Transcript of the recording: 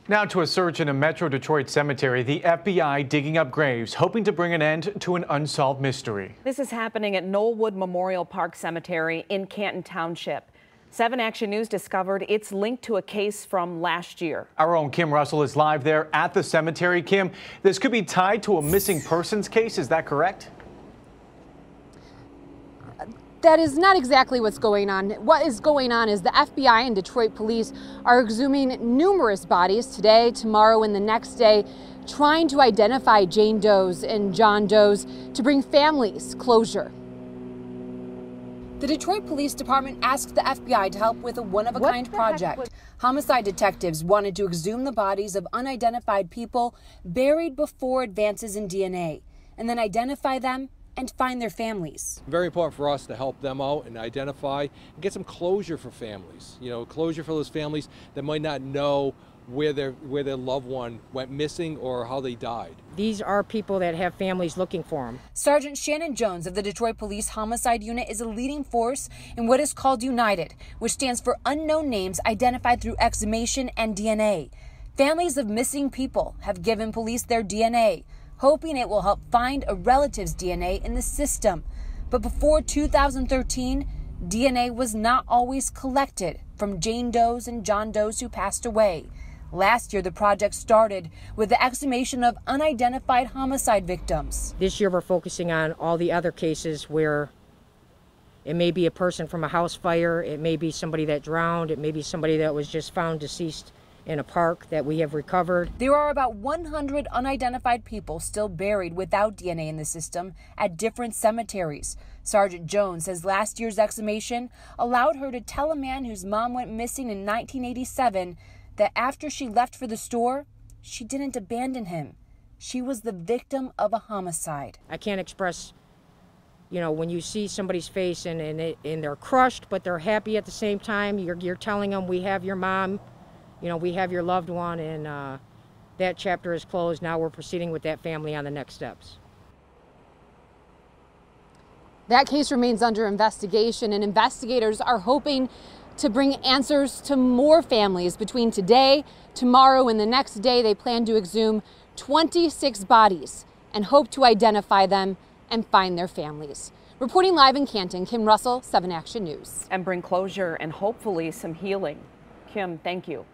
Now to a search in a Metro Detroit cemetery, the FBI digging up graves, hoping to bring an end to an unsolved mystery. This is happening at Knollwood Memorial Park Cemetery in Canton Township. 7 Action News discovered it's linked to a case from last year. Our own Kim Russell is live there at the cemetery. Kim, this could be tied to a missing persons case, is that correct? That is not exactly what's going on. What is going on is the FBI and Detroit police are exhuming numerous bodies today, tomorrow, and the next day, trying to identify Jane Does and John Does to bring families closure. The Detroit Police Department asked the FBI to help with a one-of-a-kind project. Homicide detectives wanted to exhume the bodies of unidentified people buried before advances in DNA, and then identify them and find their families. Very important for us to help them out and identify and get some closure for families. You know, closure for those families that might not know where their loved one went missing or how they died. These are people that have families looking for them. Sergeant Shannon Jones of the Detroit Police Homicide Unit is a leading force in what is called UNIDED, which stands for Unknown Names Identified Through Exhumation and DNA. Families of missing people have given police their DNA, hoping it will help find a relative's DNA in the system. But before 2013, DNA was not always collected from Jane Does and John Does who passed away. Last year, the project started with the exhumation of unidentified homicide victims. This year, we're focusing on all the other cases where it may be a person from a house fire, it may be somebody that drowned, it may be somebody that was just found deceased in a park that we have recovered. There are about 100 unidentified people still buried without DNA in the system at different cemeteries. Sergeant Jones says last year's exhumation allowed her to tell a man whose mom went missing in 1987 that after she left for the store, she didn't abandon him. She was the victim of a homicide. I can't express, you know, when you see somebody's face and they're crushed, but they're happy at the same time. You're telling them, we have your mom, you know, we have your loved one, and that chapter is closed. Now we're proceeding with that family on the next steps. That case remains under investigation, and investigators are hoping to bring answers to more families between today, tomorrow, and the next day. They plan to exhume 26 bodies and hope to identify them and find their families. Reporting live in Canton, Kim Russell, 7 Action News. And bring closure and hopefully some healing. Kim, thank you.